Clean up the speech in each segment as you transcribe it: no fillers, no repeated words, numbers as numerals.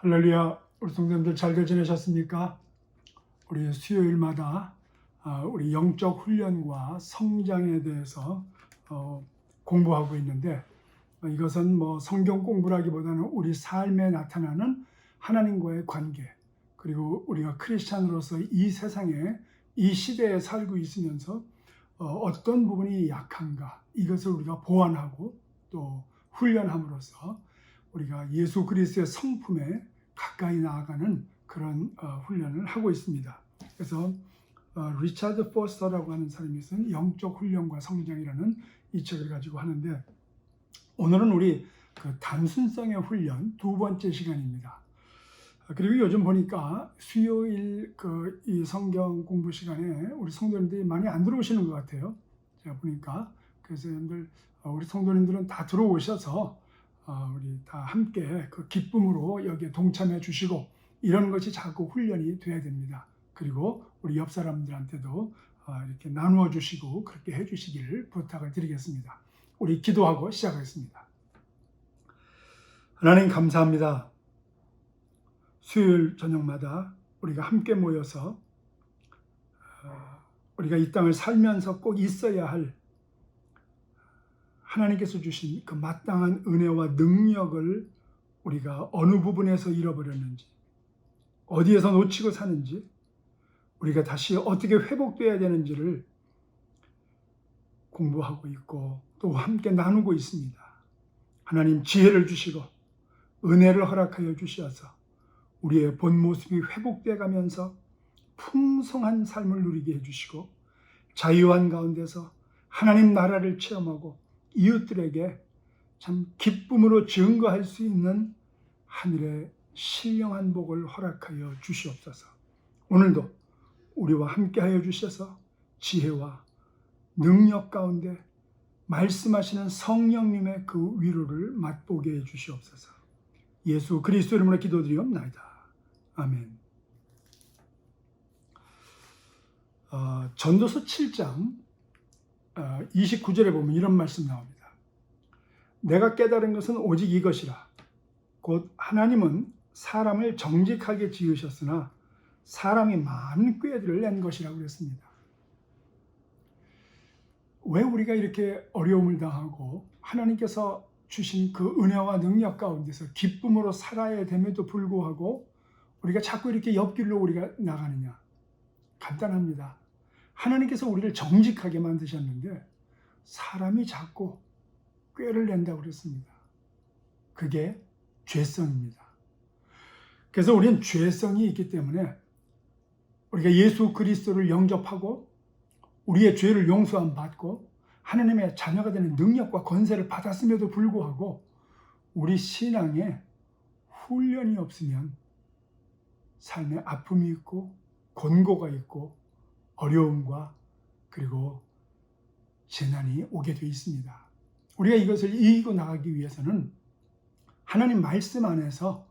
할렐루야, 우리 성도님들 잘들 지내셨습니까? 우리 수요일마다 우리 영적 훈련과 성장에 대해서 공부하고 있는데, 이것은 뭐 성경 공부라기보다는 우리 삶에 나타나는 하나님과의 관계, 그리고 우리가 크리스찬으로서 이 세상에, 이 시대에 살고 있으면서 어떤 부분이 약한가, 이것을 우리가 보완하고 또 훈련함으로써 우리가 예수 그리스도의 성품에 가까이 나아가는 그런 훈련을 하고 있습니다. 그래서 리차드 포스터라고 하는 사람이 쓴 영적 훈련과 성장이라는 이 책을 가지고 하는데, 오늘은 우리 그 단순성의 훈련 두 번째 시간입니다. 그리고 요즘 보니까 수요일 이 성경 공부 시간에 우리 성도님들이 많이 안 들어오시는 것 같아요. 제가 보니까. 그래서 여러분들, 우리 성도님들은 다 들어오셔서 우리 다 함께 그 기쁨으로 여기에 동참해 주시고, 이런 것이 자꾸 훈련이 돼야 됩니다. 그리고 우리 옆 사람들한테도 이렇게 나누어 주시고 그렇게 해 주시기를 부탁을 드리겠습니다. 우리 기도하고 시작하겠습니다. 하나님 감사합니다. 수요일 저녁마다 우리가 함께 모여서 우리가 이 땅을 살면서 꼭 있어야 할 하나님께서 주신 그 마땅한 은혜와 능력을 우리가 어느 부분에서 잃어버렸는지, 어디에서 놓치고 사는지, 우리가 다시 어떻게 회복돼야 되는지를 공부하고 있고 또 함께 나누고 있습니다. 하나님 지혜를 주시고 은혜를 허락하여 주시어서 우리의 본 모습이 회복돼 가면서 풍성한 삶을 누리게 해주시고, 자유한 가운데서 하나님 나라를 체험하고 이웃들에게 참 기쁨으로 증거할 수 있는 하늘의 신령한 복을 허락하여 주시옵소서. 오늘도 우리와 함께하여 주셔서 지혜와 능력 가운데 말씀하시는 성령님의 그 위로를 맛보게 해 주시옵소서. 예수 그리스도 이름으로 기도드리옵나이다. 아멘. 전도서 7장 29절에 보면 이런 말씀 나옵니다. 내가 깨달은 것은 오직 이것이라. 곧 하나님은 사람을 정직하게 지으셨으나 사람이 많은 꾀들을 낸 것이라고 그랬습니다. 왜 우리가 이렇게 어려움을 당하고 하나님께서 주신 그 은혜와 능력 가운데서 기쁨으로 살아야 됨에도 불구하고 우리가 자꾸 이렇게 옆길로 우리가 나가느냐? 간단합니다. 하나님께서 우리를 정직하게 만드셨는데 사람이 자꾸 꾀를 낸다고 그랬습니다. 그게 죄성입니다. 그래서 우리는 죄성이 있기 때문에 우리가 예수 그리스도를 영접하고 우리의 죄를 용서함 받고 하나님의 자녀가 되는 능력과 권세를 받았음에도 불구하고 우리 신앙에 훈련이 없으면 삶에 아픔이 있고 곤고가 있고 어려움과 그리고 재난이 오게 되어 있습니다. 우리가 이것을 이기고 나가기 위해서는 하나님 말씀 안에서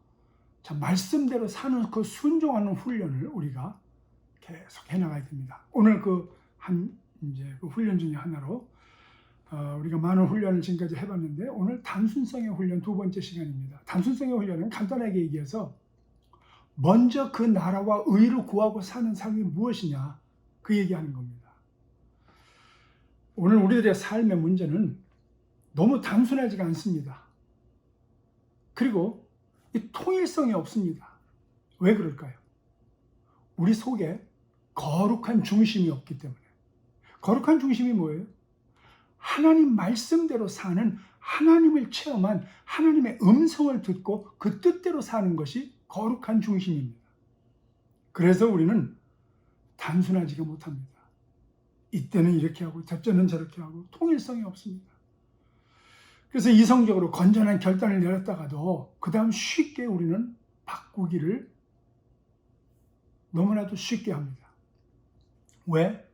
참 말씀대로 사는 그 순종하는 훈련을 우리가 계속 해나가야 됩니다. 오늘 그 훈련 중에 하나로 우리가 많은 훈련을 지금까지 해봤는데, 오늘 단순성의 훈련 두 번째 시간입니다. 단순성의 훈련은 간단하게 얘기해서 먼저 그 나라와 의를 구하고 사는 삶이 무엇이냐, 그 얘기하는 겁니다. 오늘 우리들의 삶의 문제는 너무 단순하지가 않습니다. 그리고 이 통일성이 없습니다. 왜 그럴까요? 우리 속에 거룩한 중심이 없기 때문에. 거룩한 중심이 뭐예요? 하나님 말씀대로 사는, 하나님을 체험한 하나님의 음성을 듣고 그 뜻대로 사는 것이 거룩한 중심입니다. 그래서 우리는 단순하지가 못합니다. 이때는 이렇게 하고 저때는 저렇게 하고 통일성이 없습니다. 그래서 이성적으로 건전한 결단을 내렸다가도 그 다음 쉽게 우리는 바꾸기를 너무나도 쉽게 합니다. 왜?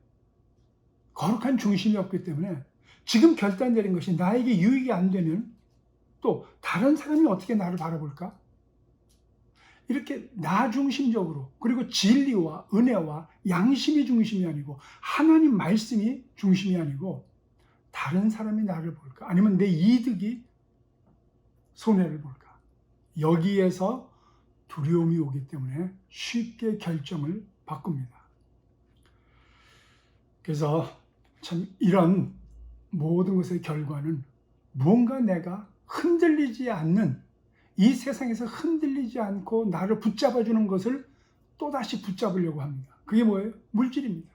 거룩한 중심이 없기 때문에 지금 결단 내린 것이 나에게 유익이 안 되면 또 다른 사람이 어떻게 나를 바라볼까? 이렇게 나 중심적으로, 그리고 진리와 은혜와 양심이 중심이 아니고 하나님 말씀이 중심이 아니고 다른 사람이 나를 볼까? 아니면 내 이득이 손해를 볼까? 여기에서 두려움이 오기 때문에 쉽게 결정을 바꿉니다. 그래서 참 이런 모든 것의 결과는 무언가 내가 흔들리지 않는, 이 세상에서 흔들리지 않고 나를 붙잡아주는 것을 또다시 붙잡으려고 합니다. 그게 뭐예요? 물질입니다.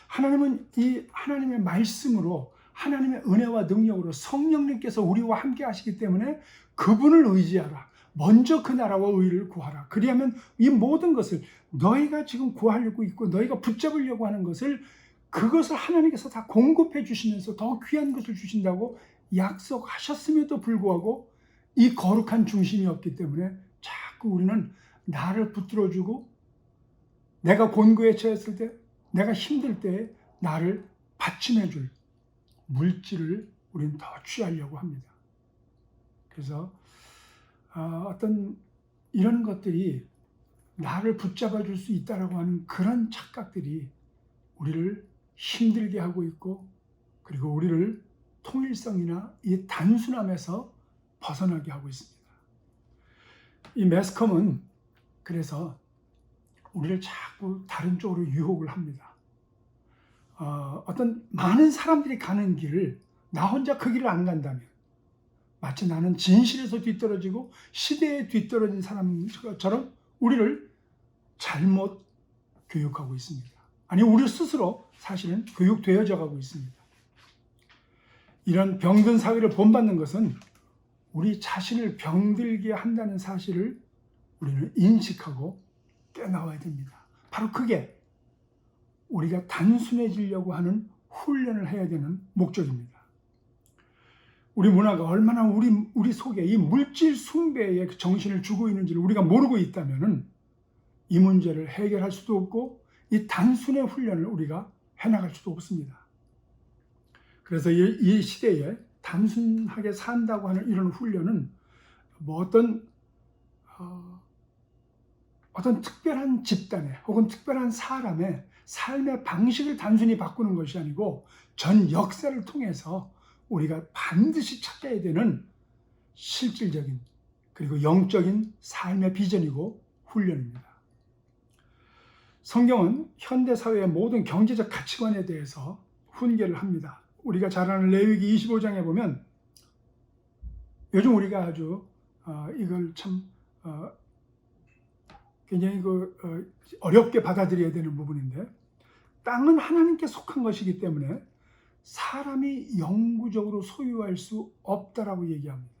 하나님은 이 하나님의 말씀으로, 하나님의 은혜와 능력으로 성령님께서 우리와 함께 하시기 때문에 그분을 의지하라. 먼저 그 나라와 의를 구하라. 그리하면 이 모든 것을, 너희가 지금 구하려고 있고 너희가 붙잡으려고 하는 것을, 그것을 하나님께서 다 공급해 주시면서 더 귀한 것을 주신다고 약속하셨음에도 불구하고 이 거룩한 중심이 없기 때문에 자꾸 우리는 나를 붙들어주고, 내가 곤고에 처했을 때, 내가 힘들 때 나를 받침해줄 물질을 우리는 더 취하려고 합니다. 그래서 어떤 이런 것들이 나를 붙잡아줄 수 있다라고 하는 그런 착각들이 우리를 힘들게 하고 있고, 그리고 우리를 통일성이나 이 단순함에서 벗어나게 하고 있습니다. 이 매스컴은 그래서 우리를 자꾸 다른 쪽으로 유혹을 합니다. 어떤 많은 사람들이 가는 길을 나 혼자 그 길을 안 간다면, 마치 나는 진실에서 뒤떨어지고 시대에 뒤떨어진 사람처럼 우리를 잘못 교육하고 있습니다. 아니, 우리 스스로 사실은 교육되어져 가고 있습니다. 이런 병든 사회를 본받는 것은 우리 자신을 병들게 한다는 사실을 우리는 인식하고 깨나와야 됩니다. 바로 그게 우리가 단순해지려고 하는 훈련을 해야 되는 목적입니다. 우리 문화가 얼마나 우리 속에 이 물질 숭배의 정신을 주고 있는지를 우리가 모르고 있다면 이 문제를 해결할 수도 없고, 이 단순의 훈련을 우리가 해나갈 수도 없습니다. 그래서 이 시대에 단순하게 산다고 하는 이런 훈련은 뭐 어떤 특별한 집단의 혹은 특별한 사람의 삶의 방식을 단순히 바꾸는 것이 아니고, 전 역사를 통해서 우리가 반드시 찾아야 되는 실질적인 그리고 영적인 삶의 비전이고 훈련입니다. 성경은 현대사회의 모든 경제적 가치관에 대해서 훈계를 합니다. 우리가 잘 아는 레위기 25장에 보면, 요즘 우리가 아주 이걸 참 굉장히 어렵게 받아들여야 되는 부분인데, 땅은 하나님께 속한 것이기 때문에 사람이 영구적으로 소유할 수 없다라고 얘기합니다.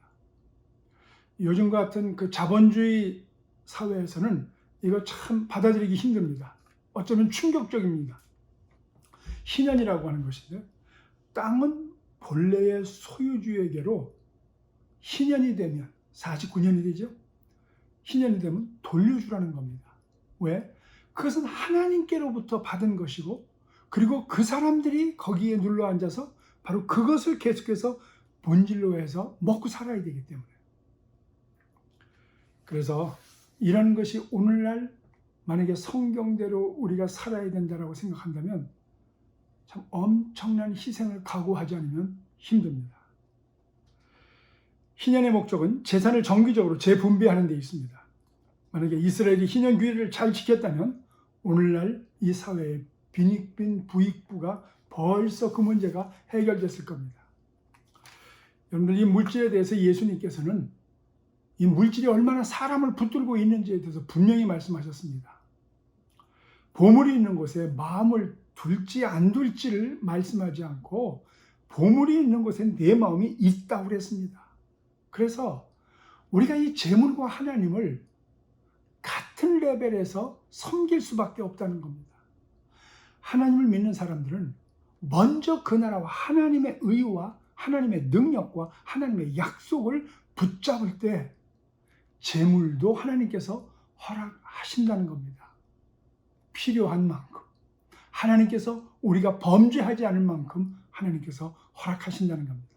요즘 같은 그 자본주의 사회에서는 이거 참 받아들이기 힘듭니다. 어쩌면 충격적입니다. 희년이라고 하는 것인데, 땅은 본래의 소유주에게로 희년이 되면, 49년이 되죠? 희년이 되면 돌려주라는 겁니다. 왜? 그것은 하나님께로부터 받은 것이고, 그리고 그 사람들이 거기에 눌러 앉아서 바로 그것을 계속해서 본질로 해서 먹고 살아야 되기 때문에. 그래서 이런 것이 오늘날 만약에 성경대로 우리가 살아야 된다고 생각한다면 참 엄청난 희생을 각오하지 않으면 힘듭니다. 희년의 목적은 재산을 정기적으로 재분배하는 데 있습니다. 만약에 이스라엘이 희년 규례를 잘 지켰다면 오늘날 이 사회의 빈익빈 부익부가 벌써 그 문제가 해결됐을 겁니다. 여러분들, 이 물질에 대해서 예수님께서는 이 물질이 얼마나 사람을 붙들고 있는지에 대해서 분명히 말씀하셨습니다. 보물이 있는 곳에 마음을 둘지 안 둘지를 말씀하지 않고, 보물이 있는 곳에 내 마음이 있다고 그랬습니다. 그래서 우리가 이 재물과 하나님을 같은 레벨에서 섬길 수밖에 없다는 겁니다. 하나님을 믿는 사람들은 먼저 그 나라와 하나님의 의와 하나님의 능력과 하나님의 약속을 붙잡을 때 재물도 하나님께서 허락하신다는 겁니다. 필요한 만큼, 하나님께서 우리가 범죄하지 않을 만큼 하나님께서 허락하신다는 겁니다.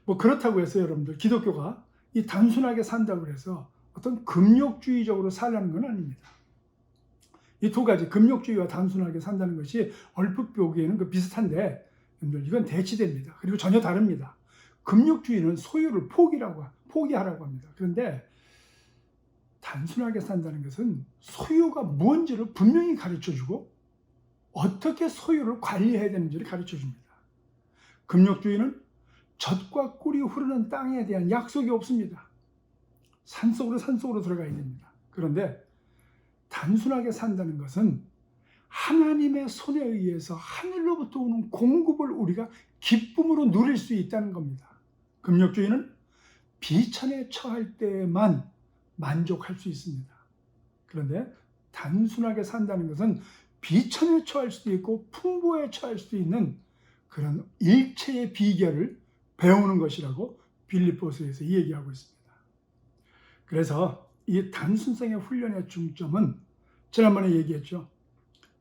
뭐 그렇다고 해서 여러분들, 기독교가 이 단순하게 산다고 해서 어떤 금욕주의적으로 살라는 건 아닙니다. 이 두 가지, 금욕주의와 단순하게 산다는 것이 얼핏 보기에는 비슷한데, 여러분들, 이건 대치됩니다. 그리고 전혀 다릅니다. 금욕주의는 소유를 포기하라고 합니다. 그런데 단순하게 산다는 것은 소유가 뭔지를 분명히 가르쳐주고 어떻게 소유를 관리해야 되는지를 가르쳐줍니다. 금욕주의는 젖과 꿀이 흐르는 땅에 대한 약속이 없습니다. 산속으로 들어가야 됩니다. 그런데 단순하게 산다는 것은 하나님의 손에 의해서 하늘로부터 오는 공급을 우리가 기쁨으로 누릴 수 있다는 겁니다. 금욕주의는 비천에 처할 때에만 만족할 수 있습니다. 그런데 단순하게 산다는 것은 비천에 처할 수도 있고 풍부에 처할 수도 있는 그런 일체의 비결을 배우는 것이라고 빌립보서에서 얘기하고 있습니다. 그래서 이 단순성의 훈련의 중점은 지난번에 얘기했죠.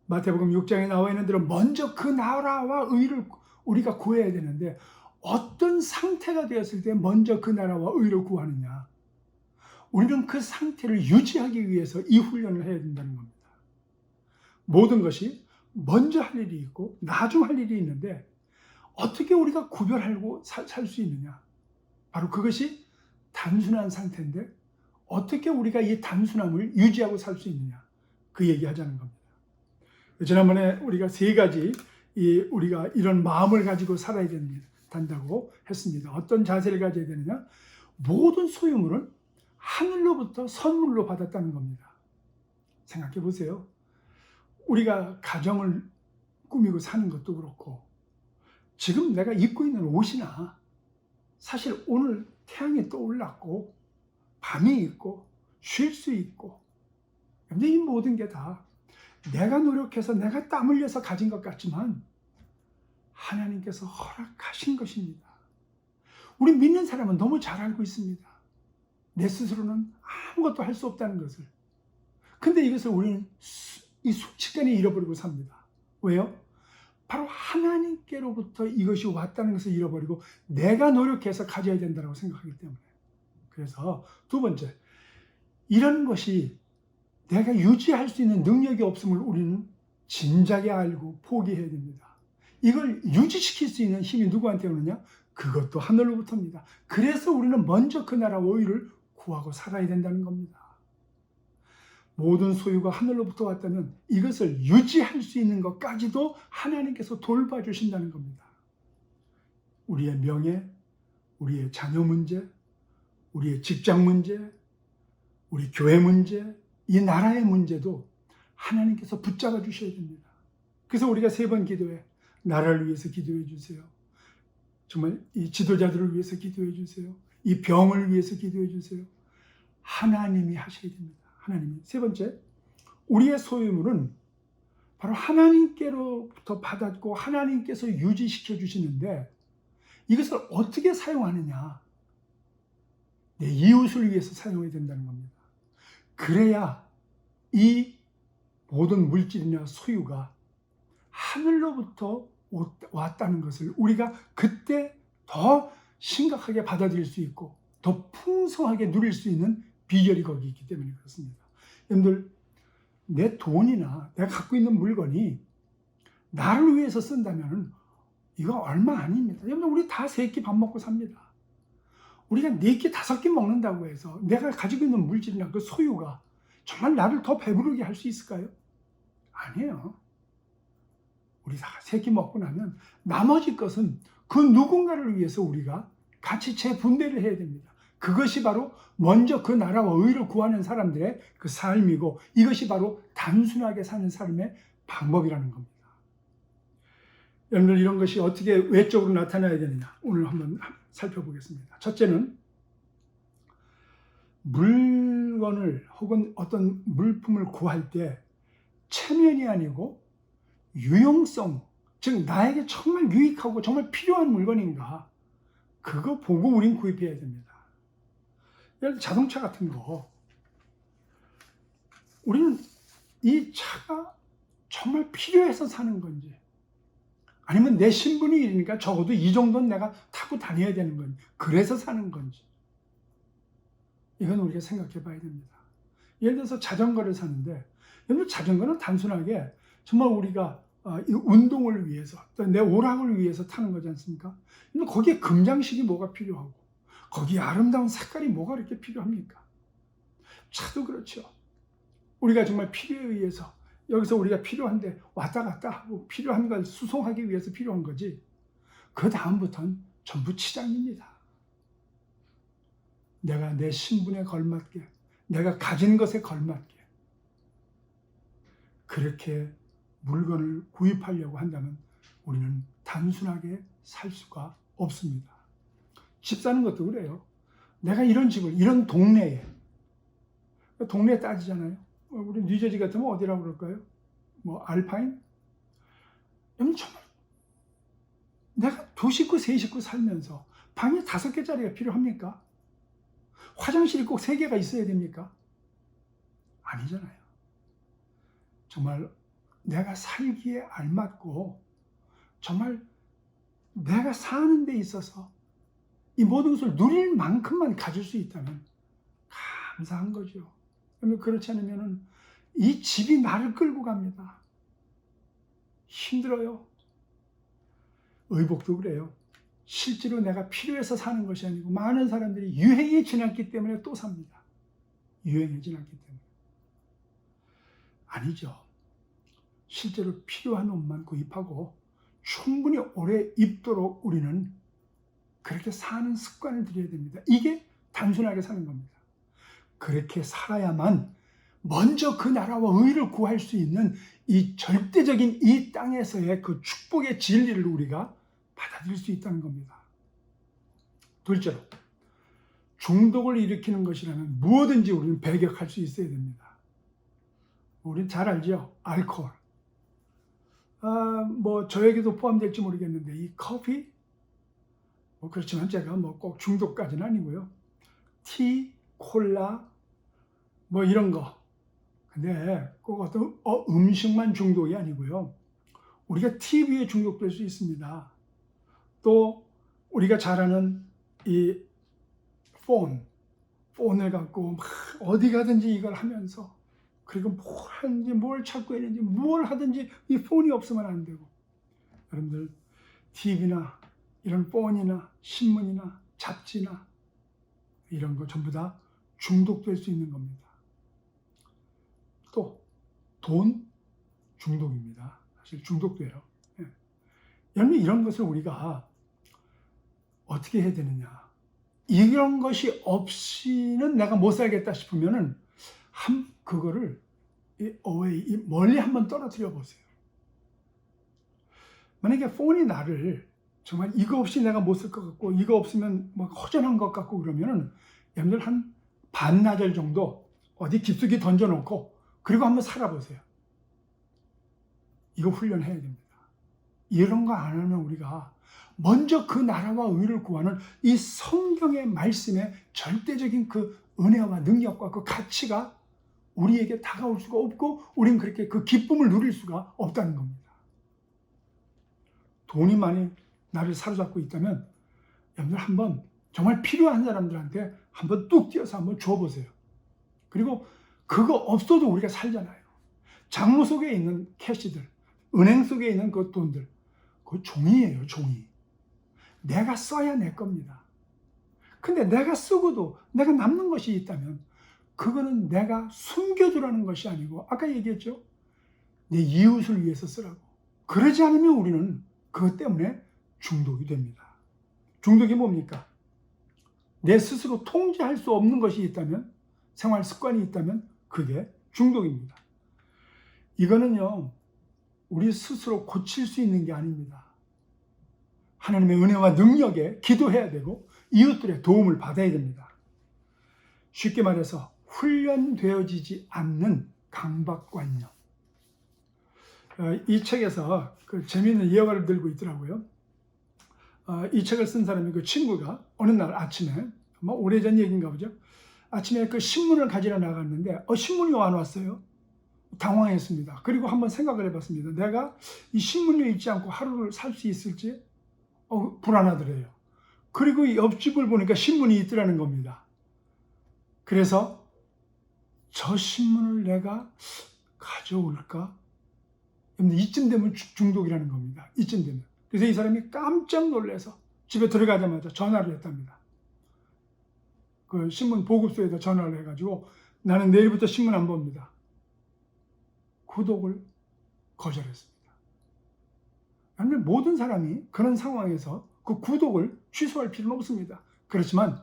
마태복음 6장에 나와 있는 대로 먼저 그 나라와 의를 우리가 구해야 되는데 어떤 상태가 되었을 때 먼저 그 나라와 의를 구하느냐. 우리는 그 상태를 유지하기 위해서 이 훈련을 해야 된다는 겁니다. 모든 것이 먼저 할 일이 있고 나중 할 일이 있는데 어떻게 우리가 구별하고 살 수 있느냐. 바로 그것이 단순한 상태인데 어떻게 우리가 이 단순함을 유지하고 살 수 있느냐. 그 얘기하자는 겁니다. 지난번에 우리가 세 가지 우리가 이런 마음을 가지고 살아야 된다고 했습니다. 어떤 자세를 가져야 되느냐. 모든 소유물은 하늘로부터 선물로 받았다는 겁니다. 생각해 보세요. 우리가 가정을 꾸미고 사는 것도 그렇고 지금 내가 입고 있는 옷이나 사실 오늘 태양이 떠올랐고 밤이 있고 쉴 수 있고 근데 이 모든 게 다 내가 노력해서 내가 땀 흘려서 가진 것 같지만 하나님께서 허락하신 것입니다. 우리 믿는 사람은 너무 잘 알고 있습니다. 내 스스로는 아무것도 할 수 없다는 것을. 근데 이것을 우리는 순식간에 잃어버리고 삽니다. 왜요? 바로 하나님께로부터 이것이 왔다는 것을 잃어버리고 내가 노력해서 가져야 된다고 생각하기 때문에. 그래서 두 번째, 이런 것이 내가 유지할 수 있는 능력이 없음을 우리는 진작에 알고 포기해야 됩니다. 이걸 유지시킬 수 있는 힘이 누구한테 오느냐? 그것도 하늘로부터입니다. 그래서 우리는 먼저 그 나라와 의를 구하고 살아야 된다는 겁니다. 모든 소유가 하늘로부터 왔다면 이것을 유지할 수 있는 것까지도 하나님께서 돌봐주신다는 겁니다. 우리의 명예, 우리의 자녀 문제, 우리의 직장 문제, 우리 교회 문제, 이 나라의 문제도 하나님께서 붙잡아 주셔야 됩니다. 그래서 우리가 세 번 기도해. 나라를 위해서 기도해 주세요. 정말 이 지도자들을 위해서 기도해 주세요. 이 병을 위해서 기도해 주세요. 하나님이 하셔야 됩니다. 하나님이. 세 번째, 우리의 소유물은 바로 하나님께로부터 받았고 하나님께서 유지시켜 주시는데 이것을 어떻게 사용하느냐. 내 이웃을 위해서 사용해야 된다는 겁니다. 그래야 이 모든 물질이나 소유가 하늘로부터 왔다는 것을 우리가 그때 더 심각하게 받아들일 수 있고 더 풍성하게 누릴 수 있는 비결이 거기 있기 때문에 그렇습니다. 여러분들, 내 돈이나 내가 갖고 있는 물건이 나를 위해서 쓴다면 이거 얼마 아닙니다. 여러분들, 우리 다 3끼 밥 먹고 삽니다. 우리가 4끼 5끼 먹는다고 해서 내가 가지고 있는 물질이나 그 소유가 정말 나를 더 배부르게 할 수 있을까요? 아니에요. 우리 다 3끼 먹고 나면 나머지 것은 그 누군가를 위해서 우리가 같이 재분배를 해야 됩니다. 그것이 바로 먼저 그 나라와 의를 구하는 사람들의 그 삶이고 이것이 바로 단순하게 사는 삶의 방법이라는 겁니다. 여러분들, 이런 것이 어떻게 외적으로 나타나야 되느냐 오늘 한번 살펴보겠습니다. 첫째는 물건을 혹은 어떤 물품을 구할 때 체면이 아니고 유용성, 즉 나에게 정말 유익하고 정말 필요한 물건인가 그거 보고 우린 구입해야 됩니다. 예를 들어 자동차 같은 거 우리는 이 차가 정말 필요해서 사는 건지 아니면 내 신분이 이러니까 적어도 이 정도는 내가 타고 다녀야 되는 건지 그래서 사는 건지 이건 우리가 생각해 봐야 됩니다. 예를 들어서 자전거를 사는데 여러분, 자전거는 단순하게 정말 우리가 운동을 위해서 또 내 오락을 위해서 타는 거지 않습니까? 근데 거기에 금장식이 뭐가 필요하고 거기에 아름다운 색깔이 뭐가 이렇게 필요합니까? 차도 그렇죠. 우리가 정말 필요에 의해서 여기서 우리가 필요한데 왔다 갔다 하고 필요한 걸 수송하기 위해서 필요한 거지, 그 다음부터는 전부 치장입니다. 내가 내 신분에 걸맞게, 내가 가진 것에 걸맞게 그렇게 물건을 구입하려고 한다면 우리는 단순하게 살 수가 없습니다. 집 사는 것도 그래요. 내가 이런 집을, 이런 동네에 따지잖아요. 우리 뉴저지 같으면 어디라고 그럴까요? 뭐 알파인? 여러분, 정말 내가 2식구, 3식구 살면서 방이 5개짜리가 필요합니까? 화장실이 꼭 3개가 있어야 됩니까? 아니잖아요. 정말 내가 살기에 알맞고 정말 내가 사는 데 있어서 이 모든 것을 누릴 만큼만 가질 수 있다면 감사한 거죠. 그렇지 않으면 이 집이 나를 끌고 갑니다. 힘들어요. 의복도 그래요. 실제로 내가 필요해서 사는 것이 아니고 많은 사람들이 유행이 지났기 때문에 또 삽니다. 유행이 지났기 때문에. 아니죠. 실제로 필요한 옷만 구입하고 충분히 오래 입도록 우리는 그렇게 사는 습관을 들여야 됩니다. 이게 단순하게 사는 겁니다. 그렇게 살아야만 먼저 그 나라와 의를 구할 수 있는 이 절대적인 이 땅에서의 그 축복의 진리를 우리가 받아들일 수 있다는 겁니다. 둘째로, 중독을 일으키는 것이라면 무엇든지 우리는 배격할 수 있어야 됩니다. 우리는 잘 알죠? 알코올. 뭐 저에게도 포함될지 모르겠는데 이 커피, 뭐 그렇지만 제가 뭐 꼭 중독까지는 아니고요. 티, 콜라, 뭐 이런 거. 근데 꼭 어떤 음식만 중독이 아니고요. 우리가 TV에 중독될 수 있습니다. 또 우리가 잘 아는 이 폰을 갖고 막 어디 가든지 이걸 하면서, 그리고 뭘 하는지, 뭘 찾고 있는지, 뭘 하든지 이 폰이 없으면 안 되고, 여러분들 TV나 이런 폰이나 신문이나 잡지나 이런 거 전부 다 중독될 수 있는 겁니다. 또 돈 중독입니다. 사실 중독돼요. 여러분, 이런 것을 우리가 어떻게 해야 되느냐, 이런 것이 없이는 내가 못 살겠다 싶으면은 그거를 멀리 한번 떨어뜨려 보세요. 만약에 폰이 나를 정말 이거 없이 내가 못 쓸 것 같고 이거 없으면 막 허전한 것 같고 그러면은 여러분들 한 반나절 정도 어디 깊숙이 던져놓고 그리고 한번 살아보세요. 이거 훈련해야 됩니다. 이런 거 안 하면 우리가 먼저 그 나라와 의를 구하는 이 성경의 말씀의 절대적인 그 은혜와 능력과 그 가치가 우리에게 다가올 수가 없고 우린 그렇게 그 기쁨을 누릴 수가 없다는 겁니다. 돈이 많이 나를 사로잡고 있다면 여러분들 한번 정말 필요한 사람들한테 한번 뚝 띄어서 한번 줘보세요. 그리고 그거 없어도 우리가 살잖아요. 장로 속에 있는 캐시들, 은행 속에 있는 그 돈들, 그거 종이에요, 종이. 내가 써야 내 겁니다. 근데 내가 쓰고도 내가 남는 것이 있다면 그거는 내가 숨겨두라는 것이 아니고, 아까 얘기했죠? 내 이웃을 위해서 쓰라고. 그러지 않으면 우리는 그것 때문에 중독이 됩니다. 중독이 뭡니까? 내 스스로 통제할 수 없는 것이 있다면, 생활 습관이 있다면 그게 중독입니다. 이거는요, 우리 스스로 고칠 수 있는 게 아닙니다. 하나님의 은혜와 능력에 기도해야 되고 이웃들의 도움을 받아야 됩니다. 쉽게 말해서 훈련되어지지 않는 강박관념. 이 책에서 그 재미있는 예화를 들고 있더라고요. 이 책을 쓴 사람이 그 친구가 어느 날 아침에, 아마 오래전 얘기인가 보죠. 아침에 그 신문을 가지러 나갔는데 신문이 안 왔어요. 당황했습니다. 그리고 한번 생각을 해봤습니다. 내가 이 신문을 읽지 않고 하루를 살 수 있을지 불안하더래요. 그리고 옆집을 보니까 신문이 있더라는 겁니다. 그래서 저 신문을 내가 가져올까? 이쯤 되면 중독이라는 겁니다. 이쯤 되면. 그래서 이 사람이 깜짝 놀라서 집에 들어가자마자 전화를 했답니다. 그 신문 보급소에다 전화를 해가지고 나는 내일부터 신문 안 봅니다. 구독을 거절했습니다. 여러분, 모든 사람이 그런 상황에서 그 구독을 취소할 필요는 없습니다. 그렇지만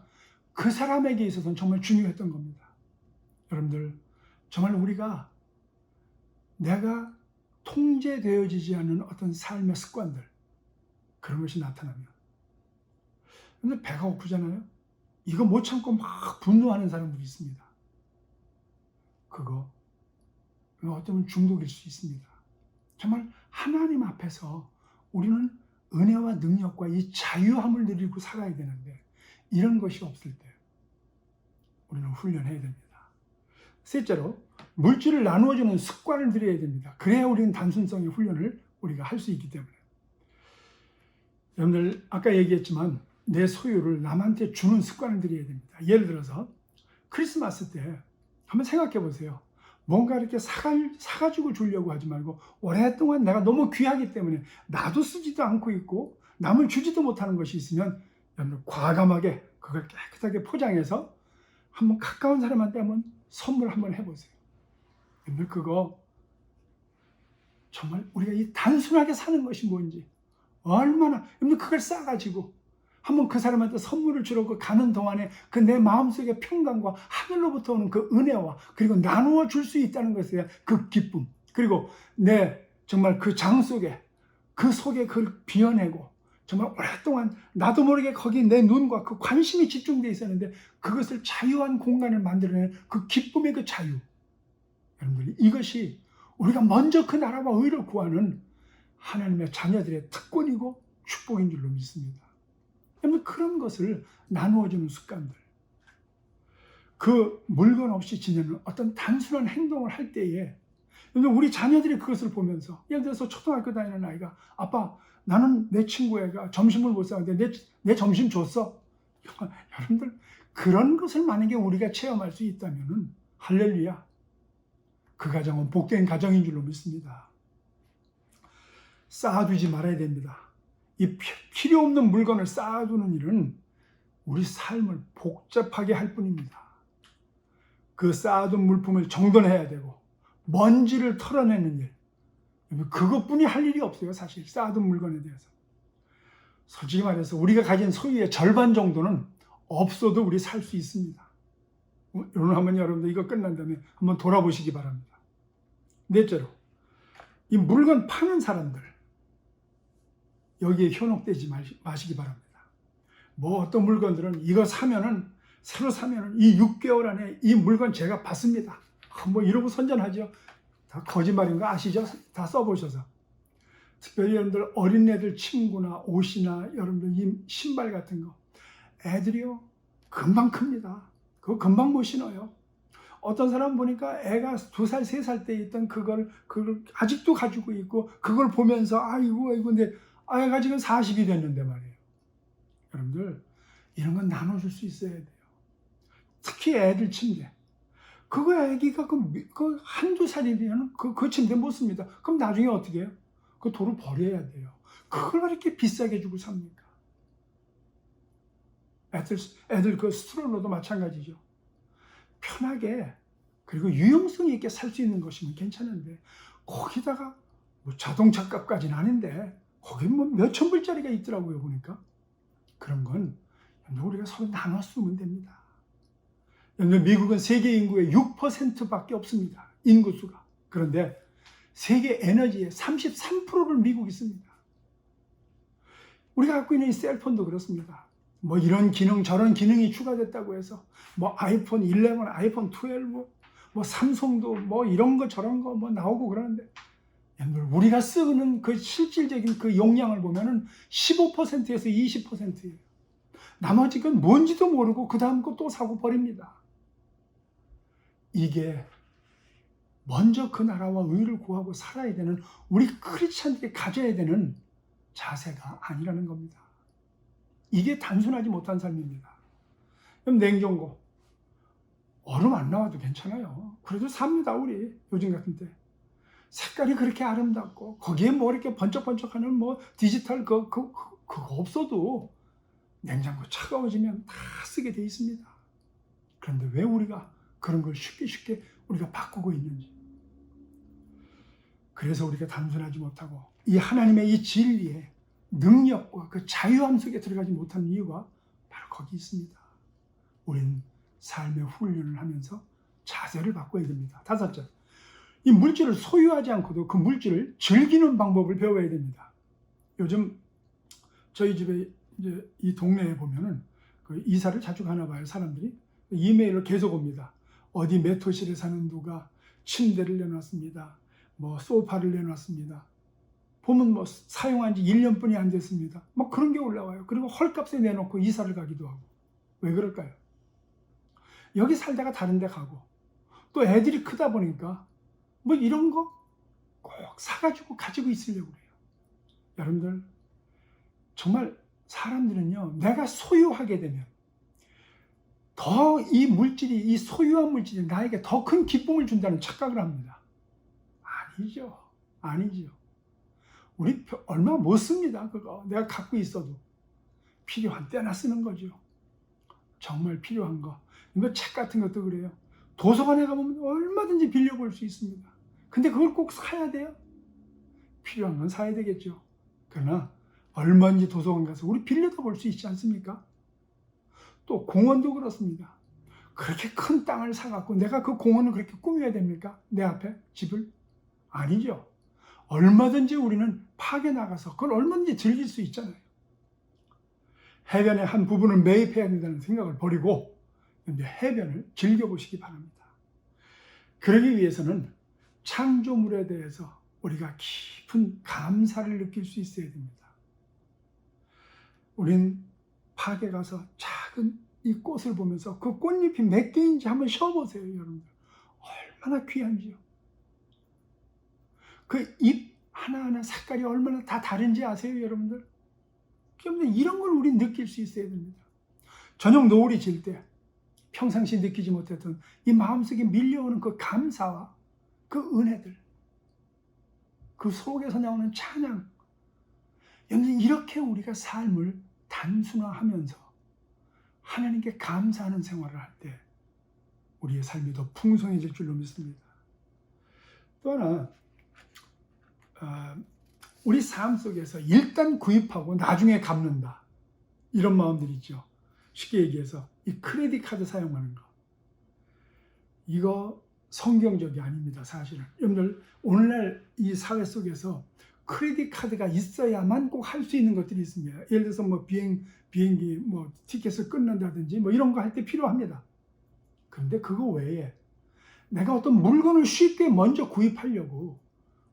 그 사람에게 있어서는 정말 중요했던 겁니다. 여러분들, 정말 우리가 내가 통제되어지지 않는 어떤 삶의 습관들, 그런 것이 나타나면, 근데 배가 고프잖아요. 이거 못 참고 막 분노하는 사람들이 있습니다. 그거 어쩌면 중독일 수 있습니다. 정말 하나님 앞에서 우리는 은혜와 능력과 이 자유함을 누리고 살아야 되는데, 이런 것이 없을 때 우리는 훈련해야 됩니다. 셋째로, 물질을 나누어주는 습관을 들여야 됩니다. 그래야 우리는 단순성의 훈련을 우리가 할 수 있기 때문에. 여러분들, 아까 얘기했지만 내 소유를 남한테 주는 습관을 들여야 됩니다. 예를 들어서 크리스마스 때 한번 생각해 보세요. 뭔가 이렇게 사가지고 주려고 하지 말고, 오랫동안 내가 너무 귀하기 때문에 나도 쓰지도 않고 있고 남을 주지도 못하는 것이 있으면, 여러분, 과감하게 그걸 깨끗하게 포장해서 한번 가까운 사람한테 한번 선물 한번 해보세요. 여러분, 그거 정말 우리가 이 단순하게 사는 것이 뭔지, 얼마나, 여러분, 그걸 싸가지고 한번 그 사람한테 선물을 주려고 가는 동안에 그 내 마음속의 평강과 하늘로부터 오는 그 은혜와, 그리고 나누어 줄 수 있다는 것에 대한 그 기쁨, 그리고 내 정말 그 장 속에, 그 속에 그걸 비워내고 정말 오랫동안 나도 모르게 거기 내 눈과 그 관심이 집중되어 있었는데 그것을 자유한 공간을 만들어내는 그 기쁨의 그 자유. 여러분들, 이것이 우리가 먼저 그 나라와 의를 구하는 하나님의 자녀들의 특권이고 축복인 줄로 믿습니다. 여러분, 그런 것을 나누어주는 습관들, 그 물건 없이 지내는 어떤 단순한 행동을 할 때에, 우리 자녀들이 그것을 보면서, 예를 들어서 초등학교 다니는 아이가, 아빠, 나는 내 친구 애가 점심을 못 사는데 내 점심 줬어. 여러분들, 그런 것을 만약에 우리가 체험할 수 있다면 할렐루야, 그 가정은 복된 가정인 줄로 믿습니다. 쌓아두지 말아야 됩니다. 이 필요 없는 물건을 쌓아두는 일은 우리 삶을 복잡하게 할 뿐입니다. 그 쌓아둔 물품을 정돈해야 되고 먼지를 털어내는 일, 그것뿐이 할 일이 없어요. 사실 쌓아둔 물건에 대해서. 솔직히 말해서 우리가 가진 소유의 절반 정도는 없어도 우리 살 수 있습니다. 오늘 한번 여러분들 이거 끝난 다음에 한번 돌아보시기 바랍니다. 넷째로, 이 물건 파는 사람들, 여기에 현혹되지 마시기 바랍니다. 뭐 어떤 물건들은 이거 사면은, 새로 사면은 이 6개월 안에 이 물건 제가 받습니다, 뭐 이러고 선전하죠. 다 거짓말인 거 아시죠? 다 써보셔서. 특별히 여러분들 어린애들 침구나 옷이나 여러분들 이 신발 같은 거, 애들이요 금방 큽니다. 그거 금방 못 신어요. 어떤 사람 보니까 애가 2살, 3살 때 있던 그걸 아직도 가지고 있고, 그걸 보면서 아이고 근데 애가 지금 40이 됐는데 말이에요. 여러분들, 이런 건 나눠줄 수 있어야 돼요. 특히 애들 침대. 그거 애기가 그 한두 살이면 그 침대 못 씁니다. 그럼 나중에 어떻게 해요? 그 도로 버려야 돼요. 그걸 왜 이렇게 비싸게 주고 삽니까? 애들 그 스트롤러도 마찬가지죠. 편하게, 그리고 유용성이 있게 살 수 있는 것이면 괜찮은데, 거기다가 뭐 자동차 값까지는 아닌데 거기 뭐 몇천 불짜리가 있더라고요, 보니까. 그런 건 우리가 서로 나눠 쓰면 됩니다. 미국은 세계 인구의 6%밖에 없습니다, 인구수가. 그런데 세계 에너지의 33%를 미국이 씁니다. 우리가 갖고 있는 이 셀폰도 그렇습니다. 뭐 이런 기능 저런 기능이 추가됐다고 해서 뭐 아이폰 11, 아이폰 12, 뭐 삼성도 뭐 이런 거 저런 거 뭐 나오고 그러는데, 우리가 쓰는 그 실질적인 그 용량을 보면은 15%에서 20%예요. 나머지 건 뭔지도 모르고 그 다음 거 또 사고 버립니다. 이게 먼저 그 나라와 의를 구하고 살아야 되는 우리 크리스찬들이 가져야 되는 자세가 아니라는 겁니다. 이게 단순하지 못한 삶입니다. 그럼 냉장고, 얼음 안 나와도 괜찮아요. 그래도 삽니다, 우리 요즘 같은 때. 색깔이 그렇게 아름답고 거기에 뭐 이렇게 번쩍번쩍하는 뭐 디지털 그거 없어도 냉장고 차가워지면 다 쓰게 돼 있습니다. 그런데 왜 우리가 그런 걸 쉽게 우리가 바꾸고 있는지. 그래서 우리가 단순하지 못하고 이 하나님의 이 진리의 능력과 그 자유함 속에 들어가지 못하는 이유가 바로 거기 있습니다. 우리는 삶의 훈련을 하면서 자세를 바꿔야 됩니다. 다섯째, 이 물질을 소유하지 않고도 그 물질을 즐기는 방법을 배워야 됩니다. 요즘 저희 집에 이제 이 동네에 보면은 그 이사를 자주 가나 봐요. 사람들이 이메일로 계속 옵니다. 어디 메토실에 사는 누가 침대를 내놨습니다. 뭐 소파를 내놨습니다. 보면 뭐 사용한 지 1년뿐이 안 됐습니다. 뭐 그런 게 올라와요. 그리고 헐값에 내놓고 이사를 가기도 하고. 왜 그럴까요? 여기 살다가 다른 데 가고 또 애들이 크다 보니까 뭐 이런 거 꼭 사가지고 가지고 있으려고 그래요. 여러분들 정말 사람들은요, 내가 소유하게 되면 더 이 물질이, 이 소유한 물질이 나에게 더 큰 기쁨을 준다는 착각을 합니다. 아니죠. 아니죠. 우리 얼마 못 씁니다. 그거 내가 갖고 있어도 필요한 때나 쓰는 거죠. 정말 필요한 거. 뭐 책 같은 것도 그래요. 도서관에 가보면 얼마든지 빌려볼 수 있습니다. 근데 그걸 꼭 사야 돼요? 필요한 건 사야 되겠죠. 그러나 얼마든지 도서관 가서 우리 빌려다 볼 수 있지 않습니까? 또 공원도 그렇습니다. 그렇게 큰 땅을 사갖고 내가 그 공원을 그렇게 꾸며야 됩니까? 내 앞에 집을? 아니죠. 얼마든지 우리는 파게 나가서 그걸 얼마든지 즐길 수 있잖아요. 해변의 한 부분을 매입해야 된다는 생각을 버리고 이제 해변을 즐겨보시기 바랍니다. 그러기 위해서는 창조물에 대해서 우리가 깊은 감사를 느낄 수 있어야 됩니다. 우린 파게 가서 작은 이 꽃을 보면서 그 꽃잎이 몇 개인지 한번 쉬어보세요, 여러분들. 얼마나 귀한지요. 그 잎 하나하나 색깔이 얼마나 다 다른지 아세요, 여러분들? 그러면 이런 걸 우리 느낄 수 있어야 됩니다. 저녁 노을이 질 때 평상시 느끼지 못했던 이 마음속에 밀려오는 그 감사와 그 은혜들, 그 속에서 나오는 찬양, 이렇게 우리가 삶을 단순화하면서 하나님께 감사하는 생활을 할 때 우리의 삶이 더 풍성해질 줄로 믿습니다. 또 하나, 우리 삶 속에서 일단 구입하고 나중에 갚는다, 이런 마음들이 있죠. 쉽게 얘기해서 이 크레딧 카드 사용하는 거, 이거 성경적이 아닙니다. 사실은 여러분들 오늘날 이 사회 속에서 크레딧 카드가 있어야만 꼭 할 수 있는 것들이 있습니다. 예를 들어서 뭐 비행기 뭐 티켓을 끊는다든지 뭐 이런 거 할 때 필요합니다. 그런데 그거 외에 내가 어떤 물건을 쉽게 먼저 구입하려고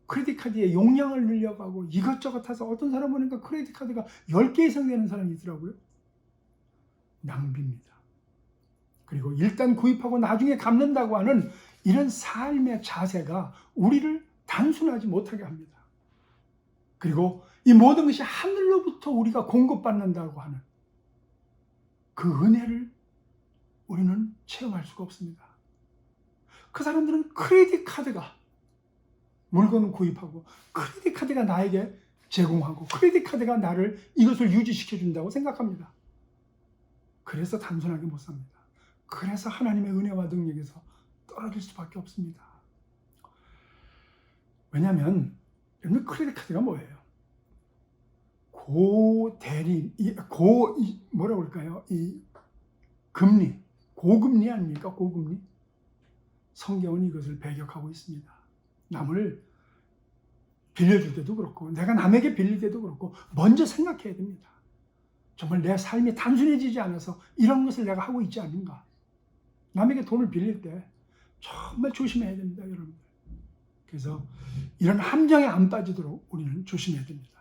크레딧 카드의 용량을 늘려가고 이것저것 해서 어떤 사람 보니까 크레딧 카드가 10개 이상 되는 사람이 있더라고요. 낭비입니다. 그리고 일단 구입하고 나중에 갚는다고 하는 이런 삶의 자세가 우리를 단순하지 못하게 합니다. 그리고 이 모든 것이 하늘로부터 우리가 공급받는다고 하는 그 은혜를 우리는 체험할 수가 없습니다. 그 사람들은 크레딧 카드가 물건을 구입하고 크레딧 카드가 나에게 제공하고 크레딧 카드가 나를 이것을 유지시켜 준다고 생각합니다. 그래서 단순하게 못 삽니다. 그래서 하나님의 은혜와 능력에서 떨어질 수밖에 없습니다. 왜냐하면 여러분, 크레딧 카드가 뭐예요? 뭐라고 할까요? 이 금리, 고금리 아닙니까? 고금리. 성경은 이것을 배격하고 있습니다. 남을 빌려줄 때도 그렇고 내가 남에게 빌릴 때도 그렇고 먼저 생각해야 됩니다. 정말 내 삶이 단순해지지 않아서 이런 것을 내가 하고 있지 않은가. 남에게 돈을 빌릴 때 정말 조심해야 됩니다, 여러분들. 그래서 이런 함정에 안 빠지도록 우리는 조심해야 됩니다.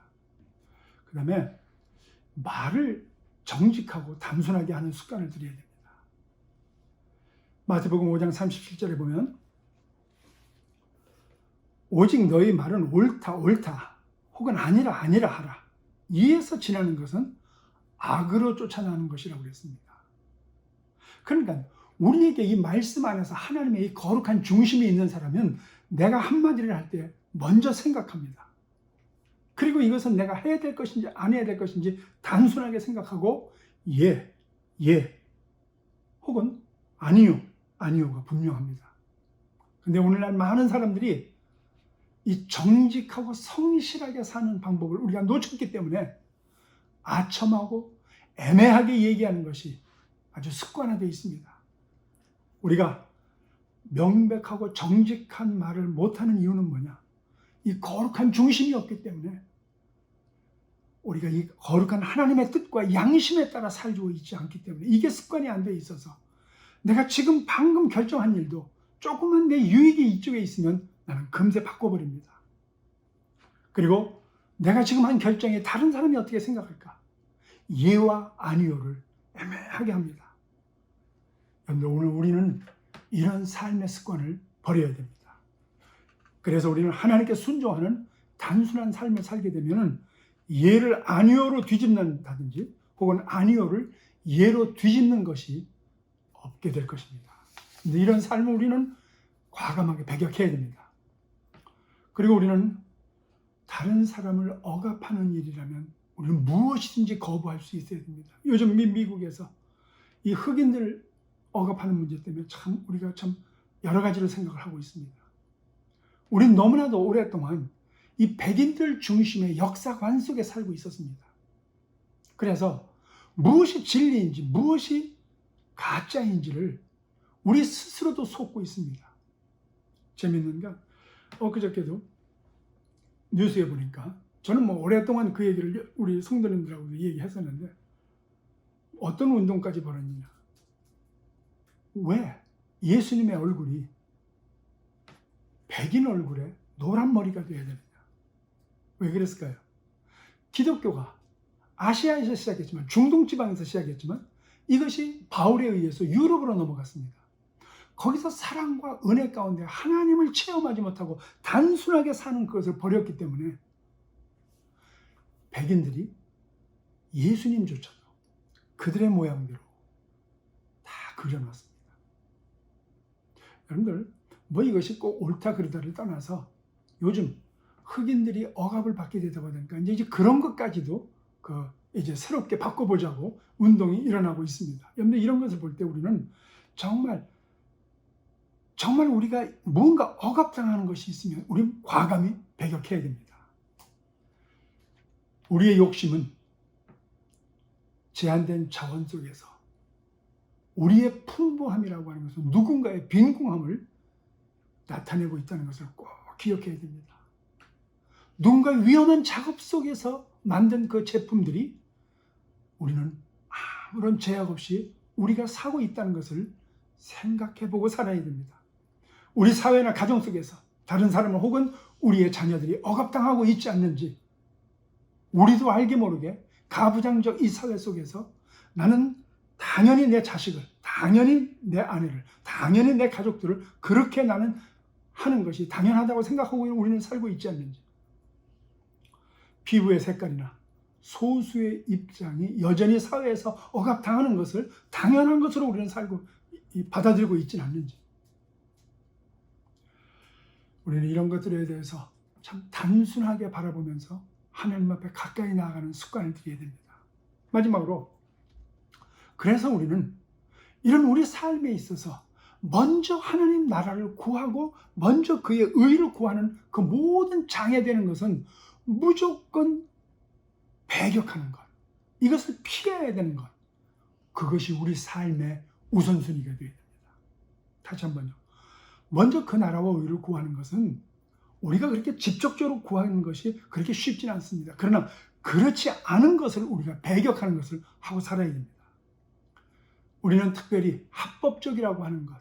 그 다음에 말을 정직하고 단순하게 하는 습관을 들여야 됩니다. 마태복음 5장 37절에 보면 오직 너희 말은 옳다 혹은 아니라 하라. 이에서 지나는 것은 악으로 쫓아나는 것이라고 그랬습니다. 그러니까 우리에게 이 말씀 안에서 하나님의 이 거룩한 중심이 있는 사람은 내가 한마디를 할 때 먼저 생각합니다. 그리고 이것은 내가 해야 될 것인지 안 해야 될 것인지 단순하게 생각하고 예 혹은 아니요 아니오가 분명합니다. 근데 오늘날 많은 사람들이 이 정직하고 성실하게 사는 방법을 우리가 놓쳤기 때문에 아첨하고 애매하게 얘기하는 것이 아주 습관화되어 있습니다. 우리가 명백하고 정직한 말을 못하는 이유는 뭐냐? 이 거룩한 중심이 없기 때문에 우리가 이 거룩한 하나님의 뜻과 양심에 따라 살고 있지 않기 때문에 이게 습관이 안 돼 있어서 내가 지금 방금 결정한 일도 조금만 내 유익이 이쪽에 있으면 나는 금세 바꿔버립니다. 그리고 내가 지금 한 결정에 다른 사람이 어떻게 생각할까? 예와 아니오를 애매하게 합니다. 여러분들, 오늘 우리는 이런 삶의 습관을 버려야 됩니다. 그래서 우리는 하나님께 순종하는 단순한 삶을 살게 되면 예를 아니오로 뒤집는다든지 혹은 아니오를 예로 뒤집는 것이 없게 될 것입니다. 근데 이런 삶을 우리는 과감하게 배격해야 됩니다. 그리고 우리는 다른 사람을 억압하는 일이라면 우리는 무엇이든지 거부할 수 있어야 됩니다. 요즘 미국에서 이 흑인들 억압하는 문제 때문에 우리가 여러 가지로 생각을 하고 있습니다. 우리는 너무나도 오랫동안 이 백인들 중심의 역사관 속에 살고 있었습니다. 그래서 무엇이 진리인지 무엇이 가짜인지를 우리 스스로도 속고 있습니다. 재밌는 건 엊그저께도 뉴스에 보니까 저는 오랫동안 그 얘기를 우리 성도님들하고도 얘기했었는데 어떤 운동까지 벌었느냐. 왜 예수님의 얼굴이 백인 얼굴에 노란 머리가 되어야 되느냐. 왜 그랬을까요? 기독교가 아시아에서 시작했지만 중동 지방에서 시작했지만 이것이 바울에 의해서 유럽으로 넘어갔습니다. 거기서 사랑과 은혜 가운데 하나님을 체험하지 못하고 단순하게 사는 것을 버렸기 때문에 백인들이 예수님조차도 그들의 모양대로 다 그려놨습니다. 여러분들, 이것이 꼭 옳다 그르다를 떠나서 요즘 흑인들이 억압을 받게 되다 보니까 이제 그런 것까지도 이제 새롭게 바꿔보자고 운동이 일어나고 있습니다. 여러분들, 이런 것을 볼 때 우리는 정말 우리가 뭔가 억압당하는 것이 있으면 우리는 과감히 배격해야 됩니다. 우리의 욕심은 제한된 자원 속에서 우리의 풍부함이라고 하는 것은 누군가의 빈궁함을 나타내고 있다는 것을 꼭 기억해야 됩니다. 누군가 위험한 작업 속에서 만든 그 제품들이 우리는 아무런 제약 없이 우리가 사고 있다는 것을 생각해보고 살아야 됩니다. 우리 사회나 가정 속에서 다른 사람을 혹은 우리의 자녀들이 억압당하고 있지 않는지 우리도 알게 모르게 가부장적 이 사회 속에서 나는 당연히 내 자식을, 당연히 내 아내를, 당연히 내 가족들을 그렇게 나는 하는 것이 당연하다고 생각하고 우리는 살고 있지 않는지, 피부의 색깔이나 소수의 입장이 여전히 사회에서 억압당하는 것을 당연한 것으로 우리는 받아들이고 있지는 않는지, 우리는 이런 것들에 대해서 참 단순하게 바라보면서 하나님 앞에 가까이 나아가는 습관을 들여야 됩니다. 마지막으로, 그래서 우리는 이런 우리 삶에 있어서 먼저 하나님 나라를 구하고 먼저 그의 의를 구하는 그 모든 장애되는 것은 무조건 배격하는 것, 이것을 피해야 되는 것, 그것이 우리 삶의 우선순위가 되어야 됩니다. 다시 한번요. 먼저 그 나라와 의를 구하는 것은 우리가 그렇게 직접적으로 구하는 것이 그렇게 쉽지는 않습니다. 그러나 그렇지 않은 것을 우리가 배격하는 것을 하고 살아야 됩니다. 우리는 특별히 합법적이라고 하는 것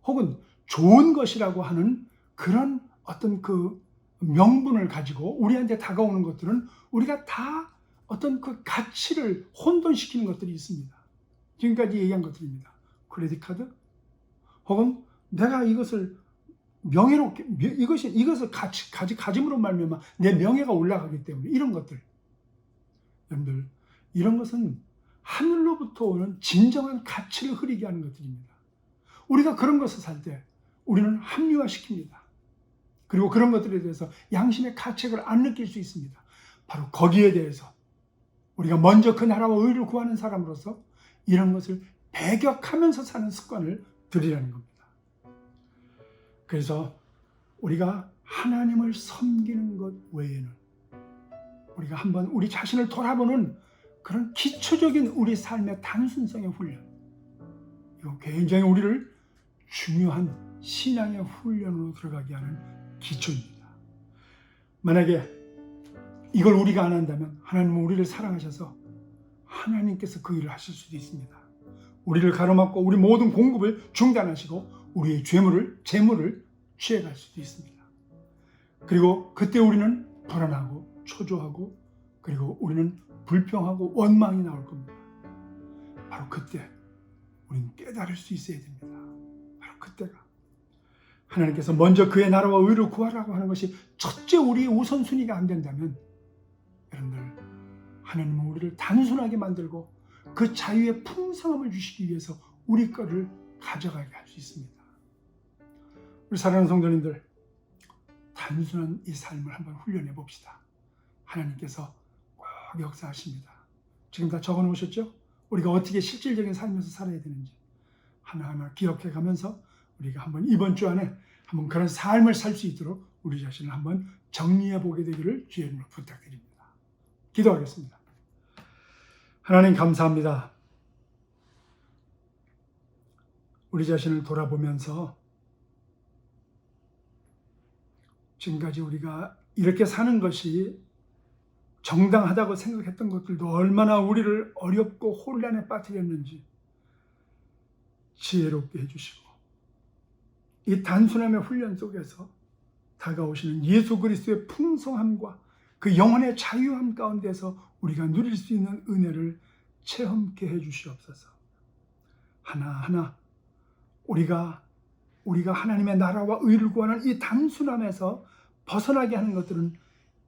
혹은 좋은 것이라고 하는 그런 어떤 그 명분을 가지고 우리한테 다가오는 것들은 우리가 다 어떤 그 가치를 혼돈시키는 것들이 있습니다. 지금까지 얘기한 것들입니다. 크레딧 카드 혹은 내가 이것을 명예롭게 이것을 가짐으로 말미암아 내 명예가 올라가기 때문에 이런 것들, 여러분들, 이런 것은 하늘로부터 오는 진정한 가치를 흐리게 하는 것들입니다. 우리가 그런 것을 살 때 우리는 합리화시킵니다. 그리고 그런 것들에 대해서 양심의 가책을 안 느낄 수 있습니다. 바로 거기에 대해서 우리가 먼저 그 나라와 의를 구하는 사람으로서 이런 것을 배격하면서 사는 습관을 드리라는 겁니다. 그래서 우리가 하나님을 섬기는 것 외에는 우리가 한번 우리 자신을 돌아보는 그런 기초적인 우리 삶의 단순성의 훈련, 이거 굉장히 우리를 중요한 신앙의 훈련으로 들어가게 하는 기초입니다. 만약에 이걸 우리가 안 한다면 하나님은 우리를 사랑하셔서 하나님께서 그 일을 하실 수도 있습니다. 우리를 가로막고 우리 모든 공급을 중단하시고 우리의 재물을 취해갈 수도 있습니다. 그리고 그때 우리는 불안하고 초조하고 그리고 우리는 불평하고 원망이 나올 겁니다. 바로 그때 우리는 깨달을 수 있어야 됩니다. 바로 그때가 하나님께서 먼저 그의 나라와 의를 구하라고 하는 것이 첫째 우리의 우선순위가 안 된다면 여러분들, 하나님은 우리를 단순하게 만들고 그 자유의 풍성함을 주시기 위해서 우리 거를 가져가게 할 수 있습니다. 우리 사랑하는 성도님들, 단순한 이 삶을 한번 훈련해 봅시다. 하나님께서 꼭 역사하십니다. 지금 다 적어 놓으셨죠? 우리가 어떻게 실질적인 삶에서 살아야 되는지 하나하나 기억해 가면서 우리가 한번 이번 주 안에 한번 그런 삶을 살 수 있도록 우리 자신을 한번 정리해 보게 되기를 주의 이름으로 부탁드립니다. 기도하겠습니다. 하나님 감사합니다. 우리 자신을 돌아보면서 지금까지 우리가 이렇게 사는 것이 정당하다고 생각했던 것들도 얼마나 우리를 어렵고 혼란에 빠뜨렸는지 지혜롭게 해주시고 이 단순함의 훈련 속에서 다가오시는 예수 그리스도의 풍성함과 그 영혼의 자유함 가운데서 우리가 누릴 수 있는 은혜를 체험케 해주시옵소서. 하나하나 우리가 하나님의 나라와 의를 구하는 이 단순함에서 벗어나게 하는 것들은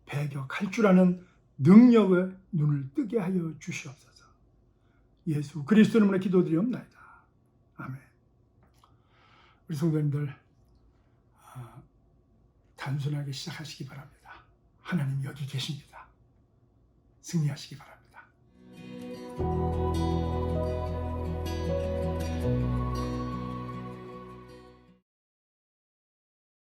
배격할 줄 아는 능력의 눈을 뜨게 하여 주시옵소서. 예수 그리스도 이름으로 기도드리옵나이다. 아멘. 우리 성도님들, 단순하게 시작하시기 바랍니다. 하나님 여기 계십니다. 승리하시기 바랍니다.